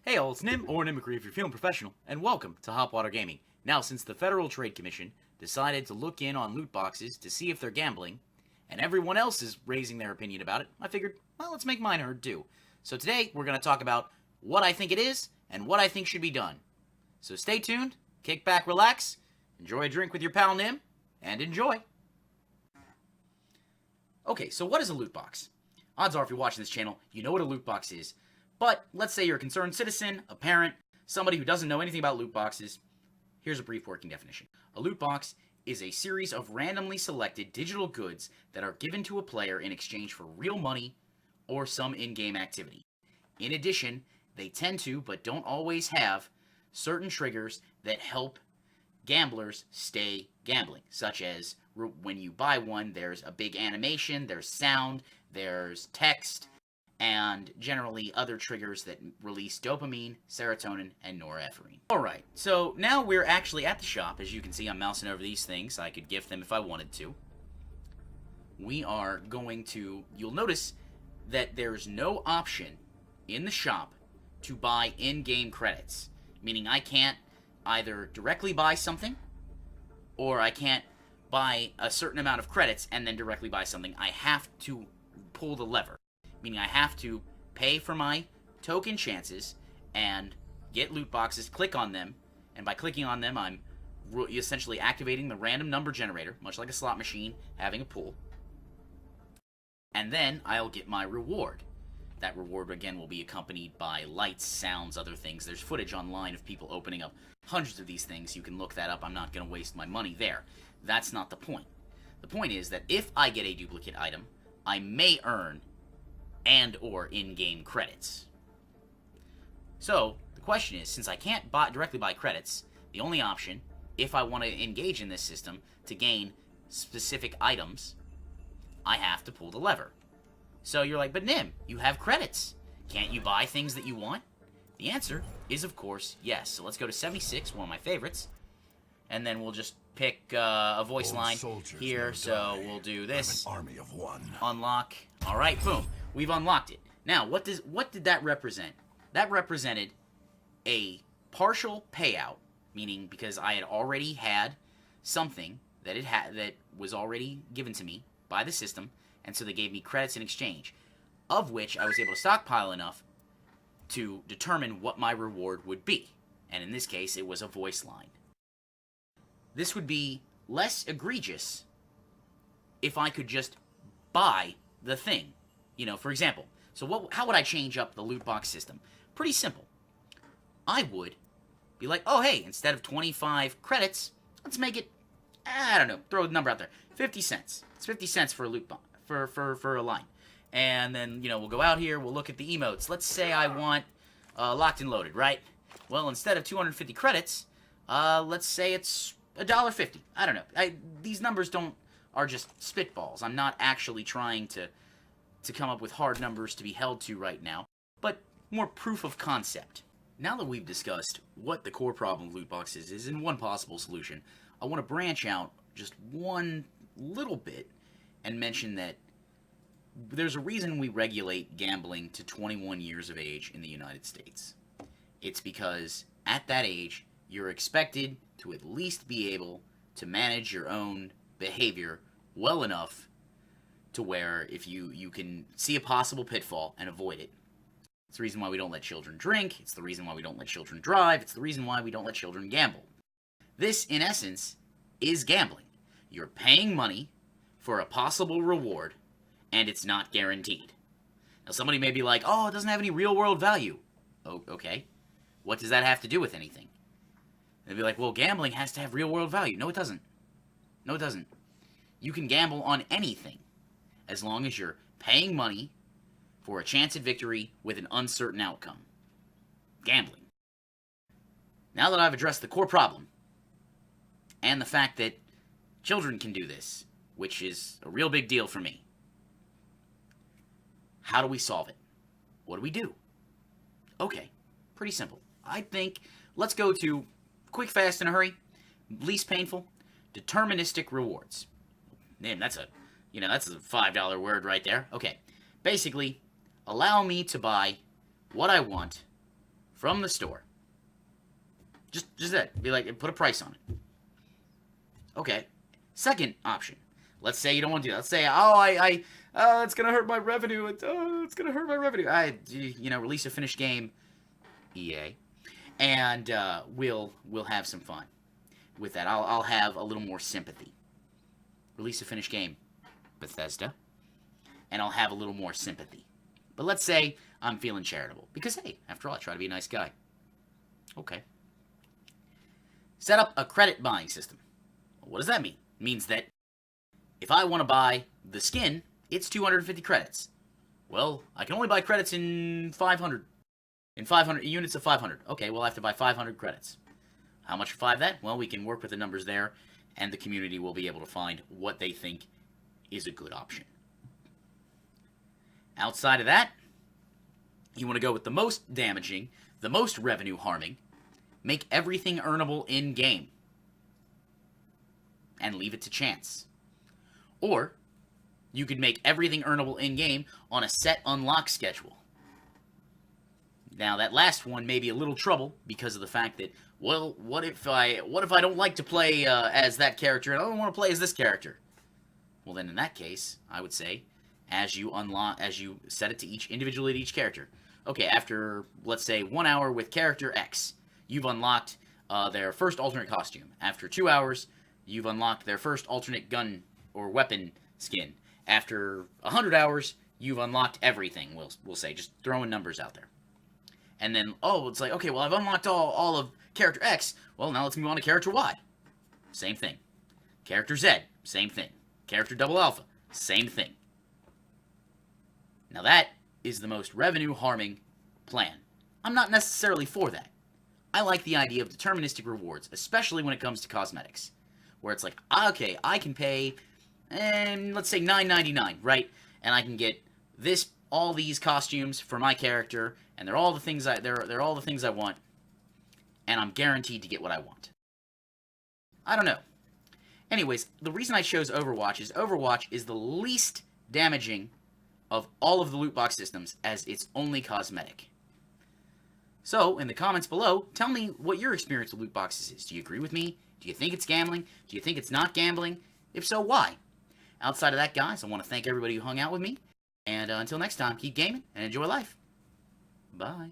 Hey all, it's Nim, or Nimicry if you're feeling professional, and welcome to Hopwater Gaming. Now, since the Federal Trade Commission decided to look in on loot boxes to see if they're gambling, and everyone else is raising their opinion about it, I figured, well, let's make mine heard too. So today, we're going to talk about what I think it is, and what I think should be done. So stay tuned, kick back, relax, enjoy a drink with your pal Nim, and enjoy! Okay, so what is a loot box? Odds are if you're watching this channel, you know what a loot box is. But let's say you're a concerned citizen, a parent, somebody who doesn't know anything about loot boxes. Here's a brief working definition. A loot box is a series of randomly selected digital goods that are given to a player in exchange for real money or some in-game activity. In addition, they tend to, but don't always have, certain triggers that help gamblers stay gambling, such as when you buy one, there's a big animation, there's sound, there's text, and generally other triggers that release dopamine, serotonin, and norepinephrine. Alright, so now we're actually at the shop. As you can see, I'm mousing over these things. I could gift them if I wanted to. We are going to... You'll notice that there's no option in the shop to buy in-game credits. Meaning I can't either directly buy something, or I can't buy a certain amount of credits and then directly buy something. I have to pull the lever. Meaning I have to pay for my token chances and get loot boxes, click on them, and by clicking on them, I'm essentially activating the random number generator, much like a slot machine having a pool. And then I'll get my reward. That reward, again, will be accompanied by lights, sounds, other things. There's footage online of people opening up hundreds of these things. You can look that up. I'm not going to waste my money there. That's not the point. The point is that if I get a duplicate item, I may earn and or in-game credits. So, the question is, since I can't directly buy credits, the only option, if I want to engage in this system to gain specific items, I have to pull the lever. So you're like, but Nim, you have credits. Can't you buy things that you want? The answer is, of course, yes. So let's go to 76, one of my favorites, and then we'll just pick a voice line here. So we'll do this. I'm an army of one. Unlock. All right, boom. We've unlocked it. Now, what did that represent? That represented a partial payout, meaning because I had already had something that that was already given to me by the system, and so they gave me credits in exchange, of which I was able to stockpile enough to determine what my reward would be. And in this case, it was a voice line. This would be less egregious if I could just buy the thing. You know, for example, so how would I change up the loot box system? Pretty simple. I would be like, oh hey, instead of 25 credits, let's make it, I don't know, throw a number out there, 50 cents. It's 50 cents for a loot box, for a line. And then, you know, we'll go out here, we'll look at the emotes. Let's say I want locked and loaded, right? Well, instead of 250 credits, let's say it's $1.50. I don't know. These numbers are just spitballs. I'm not actually trying to come up with hard numbers to be held to right now, but more proof of concept. Now that we've discussed what the core problem of loot boxes is and one possible solution, I want to branch out just one little bit and mention that there's a reason we regulate gambling to 21 years of age in the United States. It's because at that age, you're expected to at least be able to manage your own behavior well enough to where if you can see a possible pitfall and avoid it. It's the reason why we don't let children drink. It's the reason why we don't let children drive. It's the reason why we don't let children gamble. This, in essence, is gambling. You're paying money for a possible reward, and it's not guaranteed. Now, somebody may be like, oh, it doesn't have any real-world value. Oh, okay. What does that have to do with anything? They'd be like, well, gambling has to have real-world value. No, it doesn't. No, it doesn't. You can gamble on anything, as long as you're paying money for a chance at victory with an uncertain outcome. Gambling. Now that I've addressed the core problem, and the fact that children can do this, which is a real big deal for me, how do we solve it? What do we do? Okay, pretty simple. I think, let's go to quick, fast, in a hurry, least painful, deterministic rewards. Man, that's a $5 word right there. Okay, basically, allow me to buy what I want from the store. Just that. Be like, put a price on it. Okay. Second option. Let's say you don't want to do that. Let's say, it's gonna hurt my revenue. It's gonna hurt my revenue. Release a finished game, EA, and we'll have some fun with that. I'll have a little more sympathy. Release a finished game, Bethesda, and I'll have a little more sympathy. But let's say I'm feeling charitable because, hey, after all, I try to be a nice guy. Okay. Set up a credit buying system. What does that mean? It means that if I want to buy the skin, it's 250 credits. Well, I can only buy credits in 500. In 500 units of 500. Okay, well, I have to buy 500 credits. How much for 5 that? Well, we can work with the numbers there, and the community will be able to find what they think is a good option. Outside of that, you want to go with the most damaging, the most revenue harming, make everything earnable in-game, and leave it to chance. Or, you could make everything earnable in-game on a set unlock schedule. Now, that last one may be a little trouble because of the fact that, well, what if I don't like to play as that character and I don't want to play as this character? Well, then in that case, I would say, as you set it to individually to each character. Okay, after, let's say, 1 hour with character X, you've unlocked their first alternate costume. After 2 hours, you've unlocked their first alternate gun or weapon skin. After 100 hours, you've unlocked everything, we'll say, just throwing numbers out there. And then, it's like, okay, well, I've unlocked all of character X. Well, now let's move on to character Y. Same thing. Character Z, same thing. Character Double Alpha, same thing. Now that is the most revenue-harming plan. I'm not necessarily for that. I like the idea of deterministic rewards, especially when it comes to cosmetics. Where it's like, okay, I can pay, let's say $9.99, right? And I can get all these costumes for my character, and they're all the things I want, and I'm guaranteed to get what I want. I don't know. Anyways, the reason I chose Overwatch is the least damaging of all of the loot box systems, as it's only cosmetic. So, in the comments below, tell me what your experience with loot boxes is. Do you agree with me? Do you think it's gambling? Do you think it's not gambling? If so, why? Outside of that, guys, I want to thank everybody who hung out with me. And until next time, keep gaming and enjoy life. Bye.